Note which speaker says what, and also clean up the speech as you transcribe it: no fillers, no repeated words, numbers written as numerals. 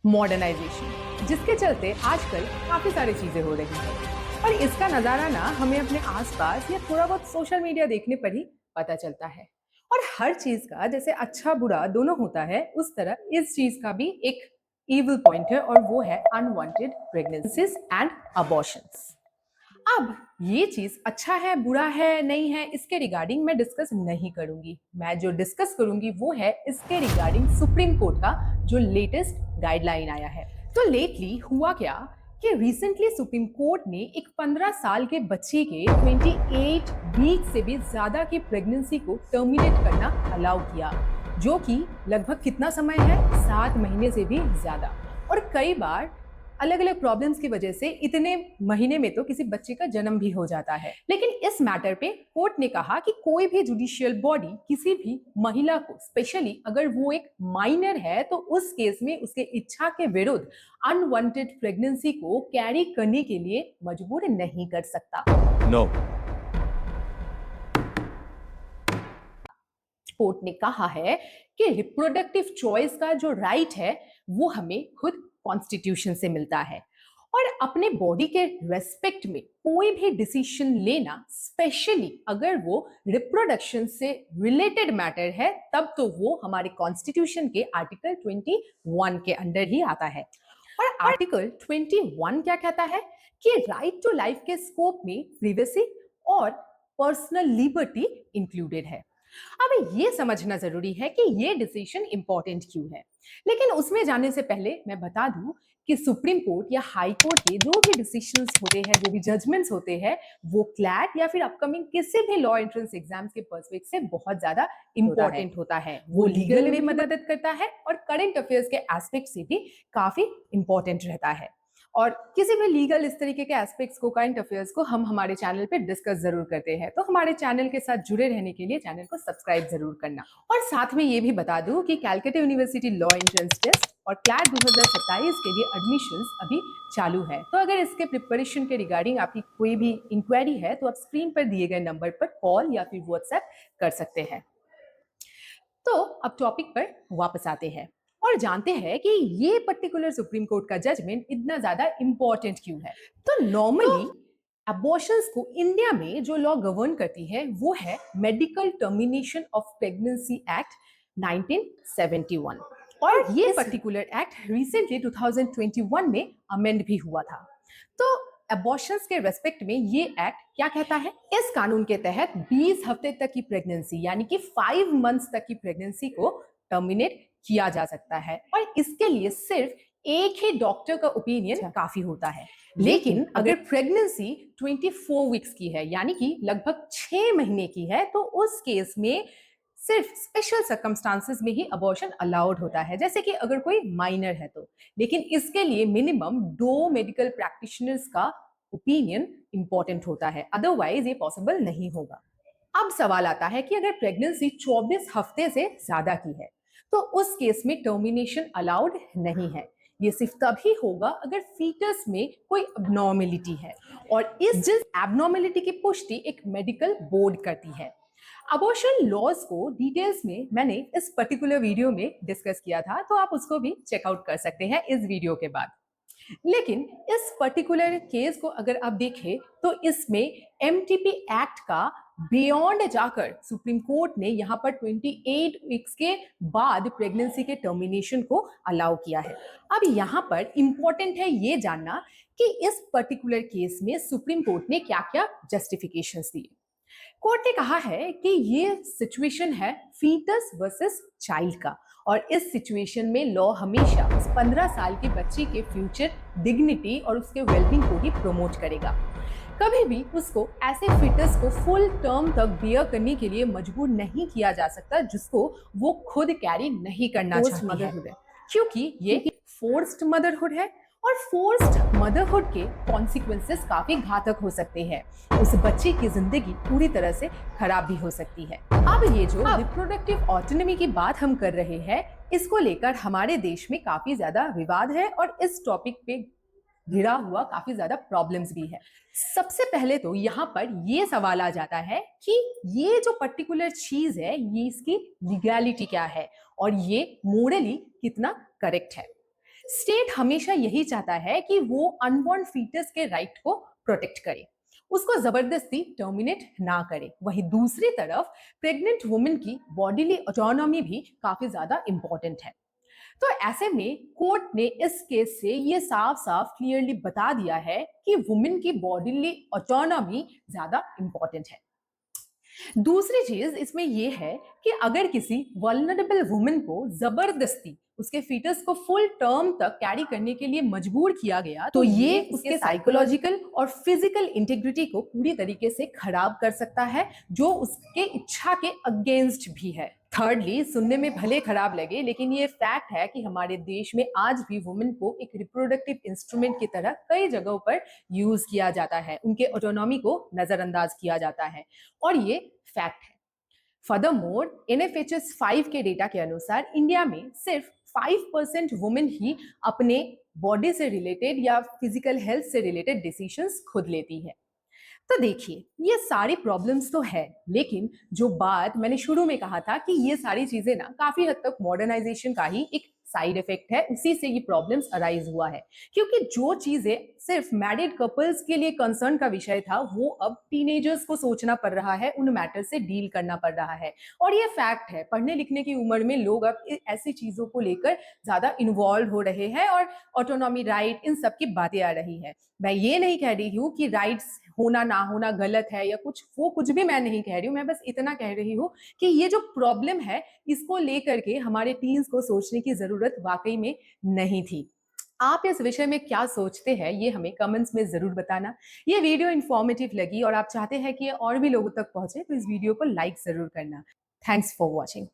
Speaker 1: Modernisation, जिसके चलते आजकल काफी सारी चीजें हो रही हैं और इसका नजारा ना हमें अपने आसपास या थोड़ा बहुत सोशल मीडिया देखने पर ही पता चलता है। और हर चीज का जैसे अच्छा बुरा दोनों होता है, उस तरह इस चीज का भी एक इविल पॉइंट है और वो है अनवांटेड प्रेगनेंसीज एंड अबॉर्शंस। अब ये चीज अच्छा है बुरा है नहीं है इसके रिगार्डिंग मैं डिस्कस नहीं करूंगी। मैं जो डिस्कस करूंगी वो है इसके रिगार्डिंग सुप्रीम कोर्ट का जो लेटेस्ट गाइडलाइन आया है। तो लेटली हुआ क्या कि रिसेंटली सुप्रीम कोर्ट ने एक 15 साल के बच्चे के 28 वीक से भी ज्यादा की प्रेगनेंसी को टर्मिनेट करना अलाउ किया, जो कि लगभग कितना समय है, 7 महीने से भी ज्यादा। और कई बार अलग अलग प्रॉब्लम्स की वजह से इतने महीने में तो किसी बच्चे का जन्म भी हो जाता है। लेकिन इस मैटर पे कोर्ट ने कहा कि कोई भी जुडिशियल बॉडी किसी भी महिला को, स्पेशली अगर वो एक माइनर है, तो उस केस में उसके इच्छा के विरुद्ध अनवांटेड प्रेगनेंसी को कैरी करने के लिए मजबूर नहीं कर सकता।
Speaker 2: No.
Speaker 1: कोर्ट ने कहा है कि रिप्रोडक्टिव चॉइस का जो राइट है वो हमें खुद कॉन्स्टिट्यूशन से मिलता है और अपने बॉडी के रेस्पेक्ट में कोई भी डिसीजन लेना, स्पेशली अगर वो रिप्रोडक्शन से रिलेटेड मैटर है, तब तो वो हमारे कॉन्स्टिट्यूशन के आर्टिकल 21 के अंडर ही आता है। और आर्टिकल 21 क्या कहता है कि राइट टू लाइफ के स्कोप में प्रिवेसी और पर्सनल लिबर्टी इंक्लूडेड है। अब ये समझना जरूरी है कि ये डिसीजन इंपॉर्टेंट क्यों है। लेकिन उसमें जाने से पहले मैं बता दूं कि सुप्रीम कोर्ट या हाई कोर्ट के जो भी डिसीजंस होते हैं, जो भी जजमेंट्स होते हैं, वो क्लैट या फिर अपकमिंग किसी भी लॉ एंट्रेंस एग्जाम्स के पर्सपेक्ट से बहुत ज्यादा इंपॉर्टेंट होता है। वो लीगल में मदद करता है और करंट अफेयर्स के एस्पेक्ट से भी काफी इंपॉर्टेंट रहता है। और किसी भी लीगल इस तरीके के एस्पेक्ट्स को, करंट अफेयर्स को हम हमारे चैनल पे डिस्कस जरूर करते हैं, तो हमारे चैनल के साथ जुड़े रहने के लिए चैनल को सब्सक्राइब जरूर करना। और साथ में ये भी बता दूं कि Calcutta university law entrance test और क्लैट 2027 के लिए एडमिशंस अभी चालू है। तो अगर इसके प्रिपरेशन के रिगार्डिंग आपकी कोई भी इंक्वायरी है तो आप स्क्रीन पर दिए गए नंबर पर कॉल या फिर व्हाट्सएप कर सकते हैं। तो अब टॉपिक पर वापस आते हैं और जानते हैं कि ये पर्टिकुलर सुप्रीम कोर्ट का जजमेंट इतना ज्यादा इंपॉर्टेंट क्यों है। तो नॉर्मली अबॉर्शंस को इंडिया में जो लॉ गवर्न करती है वो है medical termination of pregnancy act 1971। और ये पर्टिकुलर एक्ट रिसेंटली 2021 में अमेंड भी हुआ था। तो अबॉर्शंस के रेस्पेक्ट में ये एक्ट क्या कहता है? इस कानून के तहत 20 हफ्ते तक की प्रेगनेंसी यानी कि 5 मंथ्स तक की प्रेगनेंसी को टर्मिनेट किया जा सकता है और इसके लिए सिर्फ एक ही डॉक्टर का ओपिनियन काफी होता है। लेकिन अगर प्रेगनेंसी 24 वीक्स की है यानी कि लगभग 6 महीने की है, तो उस केस में सिर्फ स्पेशल सर्कमस्टांसेस में ही अबॉर्शन अलाउड होता है, जैसे कि अगर कोई माइनर है तो। लेकिन इसके लिए मिनिमम 2 मेडिकल प्रैक्टिशनर्स का ओपिनियन इंपॉर्टेंट होता है, अदरवाइज ये पॉसिबल नहीं होगा। अब सवाल आता है कि अगर प्रेगनेंसी 24 हफ्ते से ज्यादा की है तो उस केस में टर्मिनेशन अलाउड नहीं है। ये सिर्फ तभी होगा अगर फीटस में कोई एबनॉर्मेलिटी है और इस जिस एबनॉर्मेलिटी की पुष्टि एक मेडिकल बोर्ड करती है। अबॉर्शन लॉज को डिटेल्स में मैंने इस पर्टिकुलर वीडियो में डिस्कस किया था, तो आप उसको भी चेकआउट कर सकते हैं इस वीडियो के बाद। लेकिन इस पर्टिकुलर केस को अगर आप देखें तो इसमें एमटीपी एक्ट का बियॉन्ड जाकर सुप्रीम कोर्ट ने यहां पर 28 वीक्स के बाद प्रेगनेंसी के टर्मिनेशन को अलाउ किया है। अब यहां पर इंपॉर्टेंट है ये जानना कि इस पर्टिकुलर केस में सुप्रीम कोर्ट ने क्या क्या जस्टिफिकेशंस दिए। कोर्ट ने कहा है कि ये सिचुएशन है फीटस वर्सेस चाइल्ड का और इस सिचुएशन में लॉ हमेशा उस 15 साल के बच्चे के फ्यूचर डिग्निटी और उसके वेलबींग को ही प्रमोट करेगा। कभी भी उसको ऐसे फिटस को फुल टर्म तक बियर करने के लिए मजबूर नहीं किया जा सकता जिसको वो खुद कैरी नहीं करना चाहती है, क्योंकि ये फोर्स्ड मदरहुड है और फोर्स्ड मदरहुड के कॉन्सिक्वेंसेस काफी घातक हो सकते हैं। उस बच्चे की जिंदगी पूरी तरह से खराब भी हो सकती है। अब ये जो रिप्रोडक्टिव ऑटोनॉमी की बात हम कर रहे हैं, इसको लेकर हमारे देश में काफी ज्यादा विवाद है और इस टॉपिक पे घिरा हुआ काफी ज्यादा प्रॉब्लम्स भी है। सबसे पहले तो यहाँ पर ये सवाल आ जाता है कि ये जो पर्टिकुलर चीज है, ये इसकी लीगैलिटी क्या है और ये मोरली कितना करेक्ट है। स्टेट हमेशा यही चाहता है कि वो अनबॉर्न फीटस के राइट को प्रोटेक्ट करे, उसको जबरदस्ती टर्मिनेट ना करे। वहीं दूसरी तरफ प्रेग्नेंट वुमेन की बॉडीली ऑटोनॉमी भी काफी ज्यादा इंपॉर्टेंट है। तो ऐसे में कोर्ट ने इस केस से ये साफ साफ क्लियरली बता दिया है कि वुमेन की बॉडीली ऑटोनॉमी ज्यादा इंपॉर्टेंट है। दूसरी चीज इसमें यह है कि अगर किसी वल्नरेबल वुमेन को जबरदस्ती उसके फीटस को फुल टर्म तक कैरी करने के लिए मजबूर किया गया तो ये उसके साइकोलॉजिकल और फिजिकल इंटेग्रिटी को पूरी तरीके से खराब कर सकता है, जो उसके इच्छा के अगेंस्ट भी है। थर्डली, सुनने में भले खराब लगे लेकिन ये फैक्ट है कि हमारे देश में आज भी वुमेन को एक रिप्रोडक्टिव इंस्ट्रूमेंट की तरह कई जगहों पर यूज किया जाता है, उनके ऑटोनॉमी को नजरअंदाज किया जाता है, और ये फैक्ट है। फर्दरमोर, एनएफएचएस 5 के डेटा के अनुसार इंडिया में सिर्फ 5% वुमेन ही अपने बॉडी से रिलेटेड या फिजिकल हेल्थ से रिलेटेड डिसीजंस खुद लेती है। तो देखिए, ये सारी प्रॉब्लम्स तो है, लेकिन जो बात मैंने शुरू में कहा था कि ये सारी चीजें ना काफी हद तक मॉडर्नाइजेशन का ही एक साइड इफेक्ट है, उसी से ये प्रॉब्लम्स अराइज हुआ है। क्योंकि जो चीजें सिर्फ मैरिड कपल्स के लिए कंसर्न का विषय था, वो अब टीनेजर्स को सोचना पड़ रहा है, उन मैटर से डील करना पड़ रहा है। और ये फैक्ट है, पढ़ने लिखने की उम्र में लोग अब ऐसी चीजों को लेकर ज्यादा इन्वॉल्व हो रहे हैं और ऑटोनॉमी, राइट, इन सब की बातें आ रही है। मैं ये नहीं कह रही हूँ कि राइट्स होना ना होना गलत है या कुछ, वो कुछ भी मैं नहीं कह रही हूँ। मैं बस इतना कह रही हूँ कि ये जो प्रॉब्लम है, इसको लेकर के हमारे टीन्स को सोचने की जरूरत वाकई में नहीं थी। आप इस विषय में क्या सोचते हैं, ये हमें कमेंट्स में जरूर बताना। ये वीडियो इंफॉर्मेटिव लगी और आप चाहते हैं कि ये और भी लोगों तक पहुंचे, तो इस वीडियो को लाइक जरूर करना। Thanks for watching.